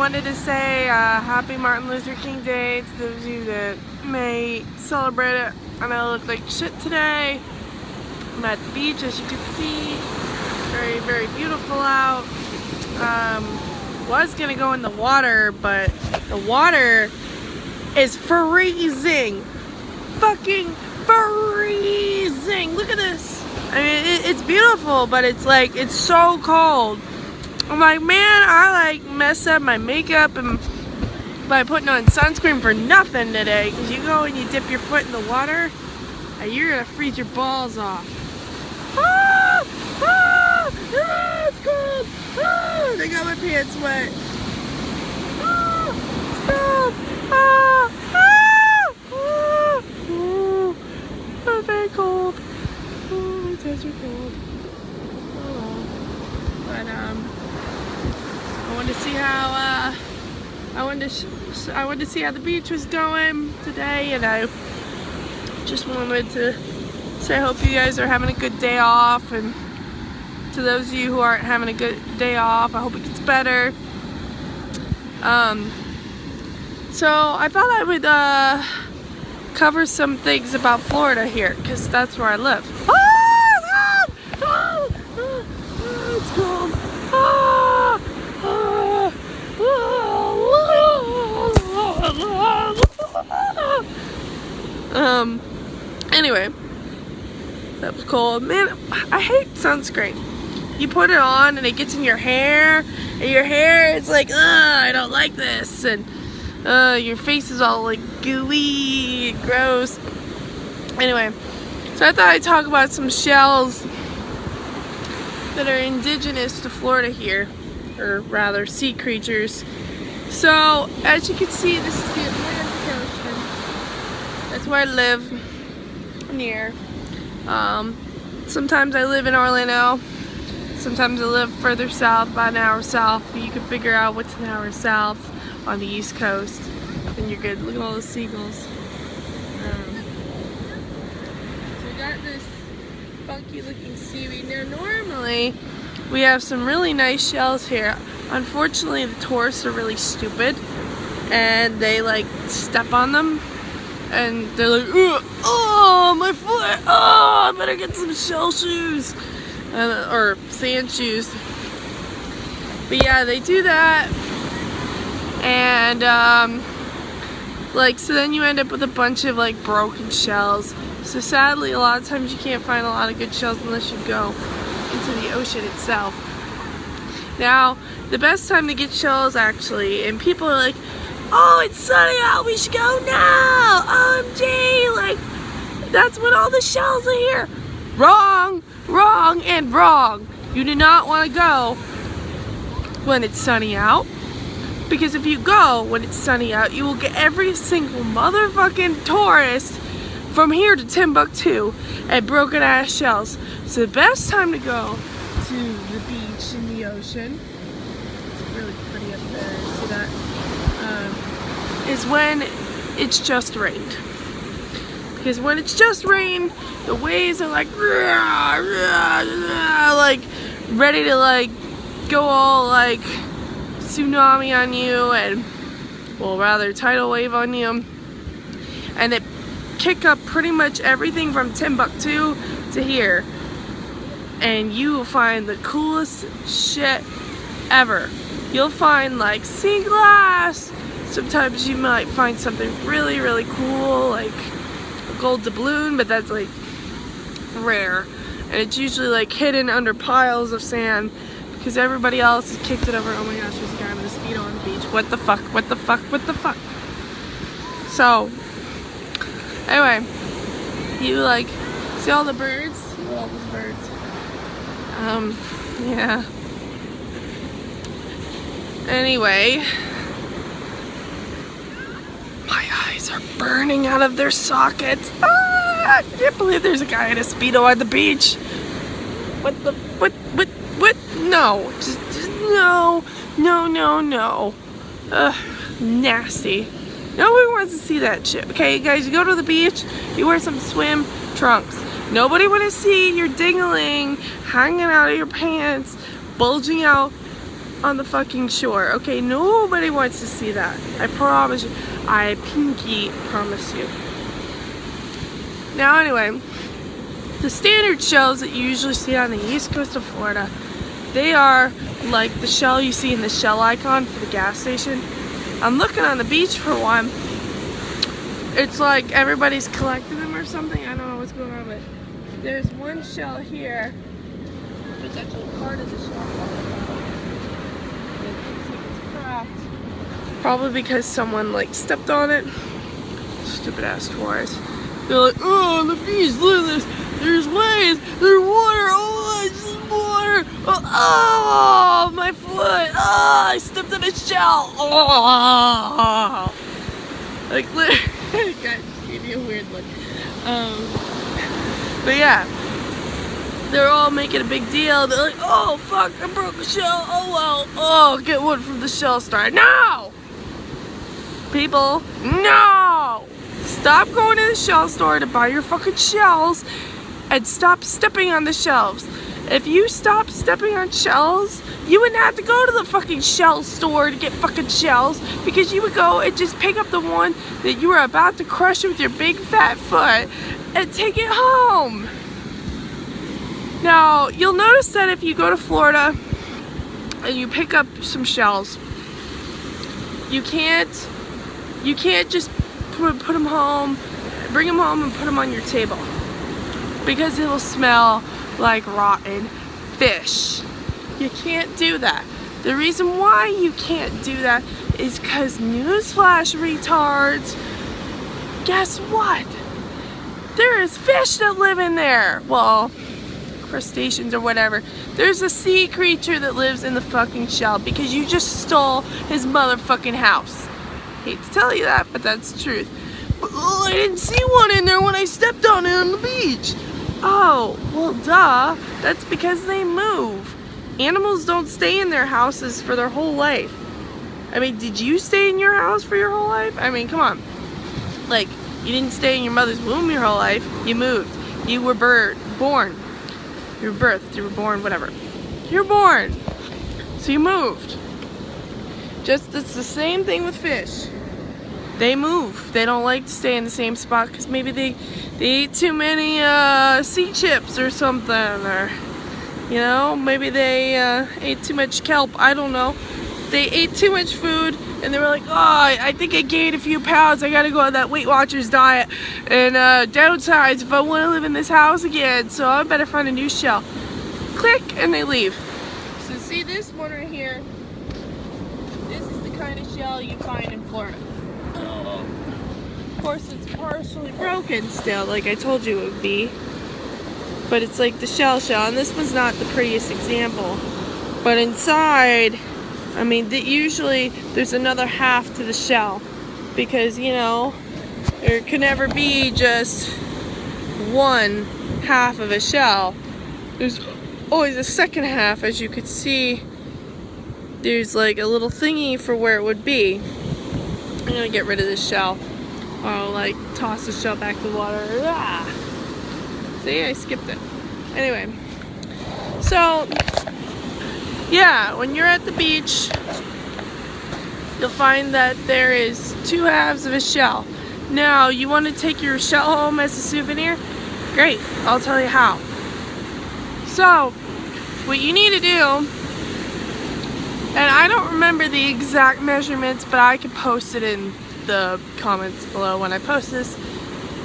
wanted to say happy Martin Luther King Day to those of you that may celebrate it. I know I look like shit today. I'm at the beach, as you can see. Very, very beautiful out. Was gonna go in the water, but the water is freezing. Fucking freezing. Look at this. I mean, it's beautiful, but it's like, it's so cold. I'm like, man, I like messed up my makeup and by putting on sunscreen for nothing today. Because you go and you dip your foot in the water, and you're gonna freeze your balls off. Ah! Ah! Ah! It's cold! Ah! I got my pants wet. Ah! Stop! Ah! Ah! Ah! Oh, I'm very cold. Oh, my toes are cold. Oh well. But I wanted to see how I wanted to see how the beach was going today, and I just wanted to say I hope you guys are having a good day off, and to those of you who aren't having a good day off, I hope it gets better. So I thought I would cover some things about Florida here, because that's where I live. It's cold. Anyway, that was cold. Man, I hate sunscreen. You put it on and it gets in your hair, and your hair is like, I don't like this, and your face is all like gooey, gross. Anyway, so I thought I'd talk about some shells that are indigenous to Florida here, or rather sea creatures. So as you can see, this is the Atlantic Ocean. That's where I live near. Sometimes I live in Orlando. Sometimes I live further south, about an hour south. You can figure out what's an hour south on the East Coast, and you're good. Look at all the seagulls. So we got this funky looking seaweed. Now normally we have some really nice shells here. Unfortunately, the tourists are really stupid, and they like step on them, and they're like, oh, my foot, oh, I better get some shell shoes, or sand shoes. But yeah, they do that, and like, so then you end up with a bunch of like broken shells. So sadly, a lot of times you can't find a lot of good shells unless you go into the ocean itself. Now, the best time to get shells, actually, and people are like, oh, it's sunny out, we should go now, OMG, like, that's when all the shells are here. Wrong, wrong, and wrong. You do not want to go when it's sunny out, because if you go when it's sunny out, you will get every single motherfucking tourist from here to Timbuktu at broken ass shells. So the best time to go to the beach in the ocean, it's really pretty up there, see that, is when it's just rained. Because when it's just rained, the waves are like, like ready to like go all like tsunami on you, and well, rather tidal wave on you, and it kick up pretty much everything from Timbuktu to here, and you will find the coolest shit ever. You'll find like sea glass. Sometimes you might find something really, really cool, like a gold doubloon, but that's like rare, and it's usually like hidden under piles of sand because everybody else has kicked it over. Oh my gosh, there's a guy with a Speedo on the beach. What the fuck? What the fuck? What the fuck? So anyway, you like see all the birds? Look at all those birds. Yeah. Anyway, my eyes are burning out of their sockets. Ah, I can't believe there's a guy in a Speedo on the beach. What? No, just no. Ugh, nasty. Nobody wants to see that shit. Okay, guys, you go to the beach, you wear some swim trunks. Nobody wants to see your dingling hanging out of your pants, bulging out on the fucking shore. Okay, nobody wants to see that. I promise you. I pinky promise you. Now anyway, the standard shells that you usually see on the east coast of Florida, they are like the shell you see in the Shell icon for the gas station. I'm looking on the beach for one. It's like everybody's collecting them or something. I don't know what's going on, but there's one shell here. It's actually part of the shell. It's cracked. Probably because someone like stepped on it. Stupid ass tourists. They're like, oh, the beach, look at this. There's waves, there's water, oh, it's just water. Oh, my foot. Oh, I stepped on a shell. Oh. Like, literally, God just gave me a weird look. But yeah, they're all making a big deal. They're like, oh, fuck, I broke a shell. Oh, well. Oh, get one from the shell store. No! People, no! Stop going to the shell store to buy your fucking shells and stop stepping on the shelves. If you stop stepping on shells, you wouldn't have to go to the fucking shell store to get fucking shells, because you would go and just pick up the one that you were about to crush with your big fat foot and take it home. Now, you'll notice that if you go to Florida and you pick up some shells, you can't just put them home, bring them home and put them on your table, because it will smell like rotten fish. You can't do that. The reason why you can't do that is because, newsflash, retards, guess what? There is fish that live in there. Well, crustaceans or whatever. There's a sea creature that lives in the fucking shell because you just stole his motherfucking house. Hate to tell you that, but that's the truth. But, oh, I didn't see one in there when I stepped on it on the beach. Oh, well, duh. That's because they move. Animals don't stay in their houses for their whole life. I mean, did you stay in your house for your whole life? I mean, come on. Like, you didn't stay in your mother's womb your whole life. You moved. You were born. You were birthed. You were born, whatever. You're born. So you moved. Just, it's the same thing with fish. They move. They don't like to stay in the same spot because maybe they eat too many sea chips or something, or you know, maybe they ate too much kelp. I don't know. They ate too much food and they were like, oh, I think I gained a few pounds. I gotta go on that Weight Watchers diet and downsize if I want to live in this house again. So I better find a new shell. Click, and they leave. So see this one right here? This is the kind of shell you find in Florida. Of course, it's partially broken still, like I told you it would be. But it's like the shell, and this one's not the prettiest example. But inside, I mean, usually there's another half to the shell, because, you know, there can never be just one half of a shell. There's always a second half. As you could see, there's like a little thingy for where it would be. I'm gonna get rid of this shell. I'll like toss the shell back in the water. Ah! See, I skipped it. Anyway, so yeah, when you're at the beach, you'll find that there is two halves of a shell. Now, you want to take your shell home as a souvenir? Great, I'll tell you how. So, what you need to do, and I don't remember the exact measurements, but I can post it in the comments below when I post this.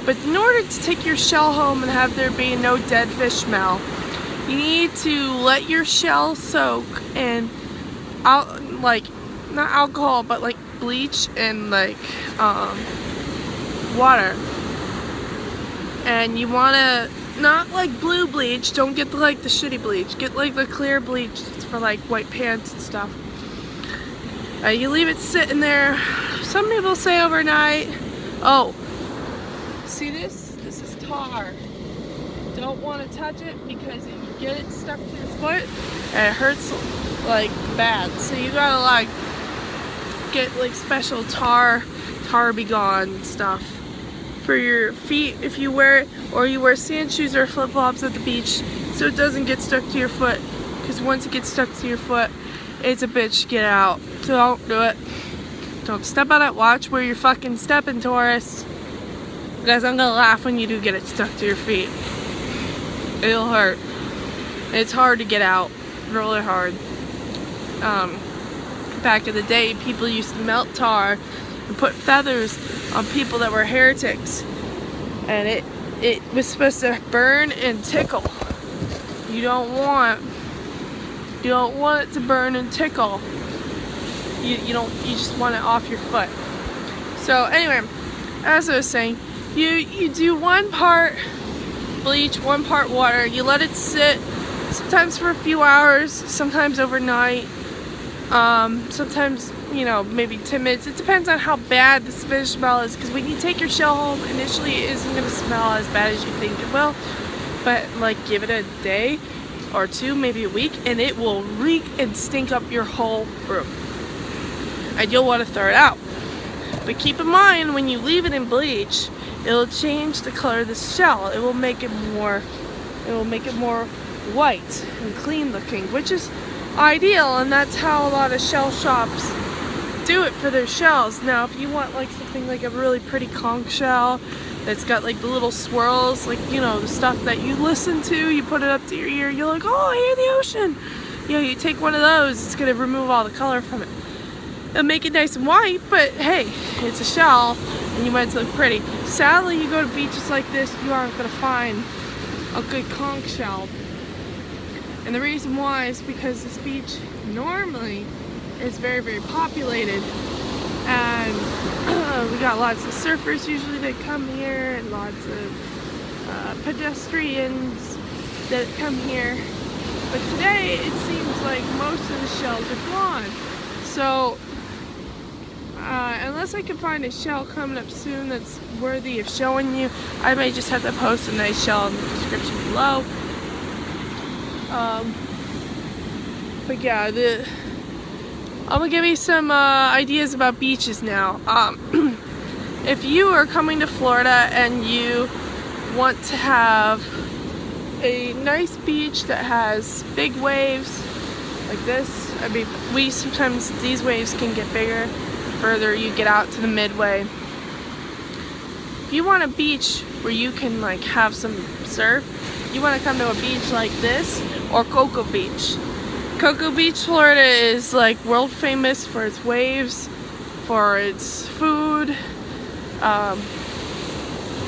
But in order to take your shell home and have there be no dead fish smell, you need to let your shell soak in, like, not alcohol, but like bleach and like water. And you want to, not like blue bleach, don't get the, like the shitty bleach, get like the clear bleach. It's for like white pants and stuff. You leave it sitting there. Some people say overnight. Oh, see this? This is tar. Don't want to touch it because if you get it stuck to your foot, it hurts like bad. So you gotta like get like special tar be gone stuff for your feet if you wear it, or you wear sand shoes or flip-flops at the beach so it doesn't get stuck to your foot, because once it gets stuck to your foot, it's a bitch to get out. So don't do it. Don't step out at watch where you're fucking stepping, tourists. Because I'm gonna laugh when you do get it stuck to your feet. It'll hurt. It's hard to get out. Really hard. Back in the day, people used to melt tar and put feathers on people that were heretics. And it was supposed to burn and tickle. You don't want it to burn and tickle. You just want it off your foot. So anyway, as I was saying, you do 1 part bleach, 1 part water. You let it sit, sometimes for a few hours, sometimes overnight, sometimes, maybe 10 minutes. It depends on how bad this fish smell is, because when you take your shell home, initially it isn't going to smell as bad as you think it will, but like give it a day or 2, maybe a week, and it will reek and stink up your whole room, and you'll want to throw it out. But keep in mind, when you leave it in bleach, it'll change the color of the shell. It will make it more white and clean looking, which is ideal, and that's how a lot of shell shops do it for their shells. Now if you want like something like a really pretty conch shell that's got like the little swirls, like the stuff that you listen to, you put it up to your ear, you're like, oh, I hear the ocean. You take one of those, it's gonna remove all the color from it. It'll make it nice and white, but hey, it's a shell and you want it to look pretty. Sadly, you go to beaches like this, you aren't gonna find a good conch shell. And the reason why is because this beach normally is very, very populated, and we got lots of surfers usually that come here, and lots of pedestrians that come here. But today it seems like most of the shells are gone. So unless I can find a shell coming up soon that's worthy of showing you, I may just have to post a nice shell in the description below. But yeah, I'm gonna give you some ideas about beaches now. If you are coming to Florida and you want to have a nice beach that has big waves like this, I mean, these waves can get bigger the further you get out to the midway. If you want a beach where you can like have some surf, you want to come to a beach like this or Cocoa Beach. Cocoa Beach, Florida is like world famous for its waves, for its food,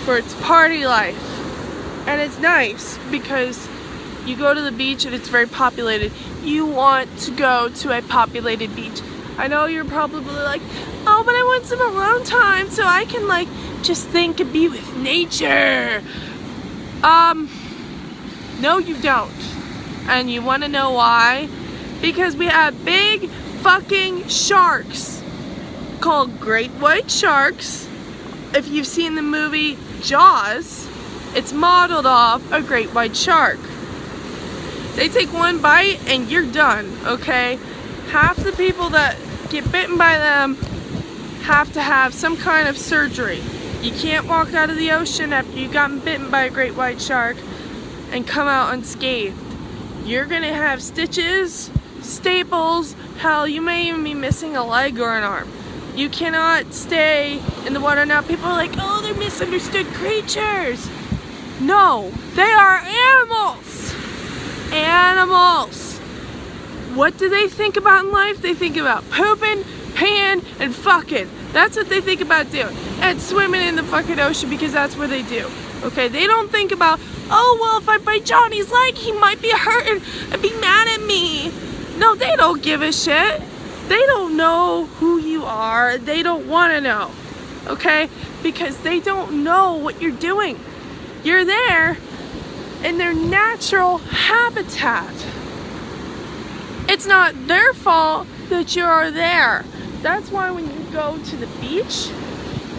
for its party life. And it's nice because you go to the beach and it's very populated. You want to go to a populated beach. I know you're probably like, oh, but I want some alone time so I can like just think and be with nature. No, you don't. And you want to know why? Because we have big fucking sharks called great white sharks. If you've seen the movie Jaws, it's modeled off a great white shark. They take one bite and you're done, okay? Half the people that get bitten by them have to have some kind of surgery. You can't walk out of the ocean after you've gotten bitten by a great white shark and come out unscathed. You're gonna have stitches, staples, hell, you may even be missing a leg or an arm. You cannot stay in the water. Now people are like, oh, they're misunderstood creatures. No, they are animals. Animals. What do they think about in life? They think about pooping, peeing, and fucking. That's what they think about doing. And swimming in the fucking ocean, because that's what they do. Okay, they don't think about, oh, well, if I bite Johnny's leg, he might be hurting and be mad at me. No, they don't give a shit. They don't know who you are. They don't want to know. Okay? Because they don't know what you're doing. You're there in their natural habitat. It's not their fault that you're there. That's why when you go to the beach,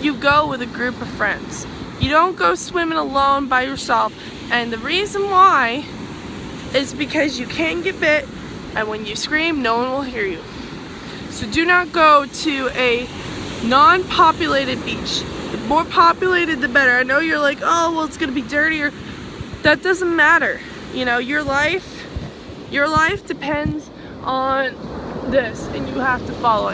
you go with a group of friends. You don't go swimming alone by yourself. And the reason why is because you can get bit, and when you scream, no one will hear you. So do not go to a non-populated beach. The more populated, the better. I know you're like, oh, well, it's gonna be dirtier. That doesn't matter. You know, your life depends on this and you have to follow it.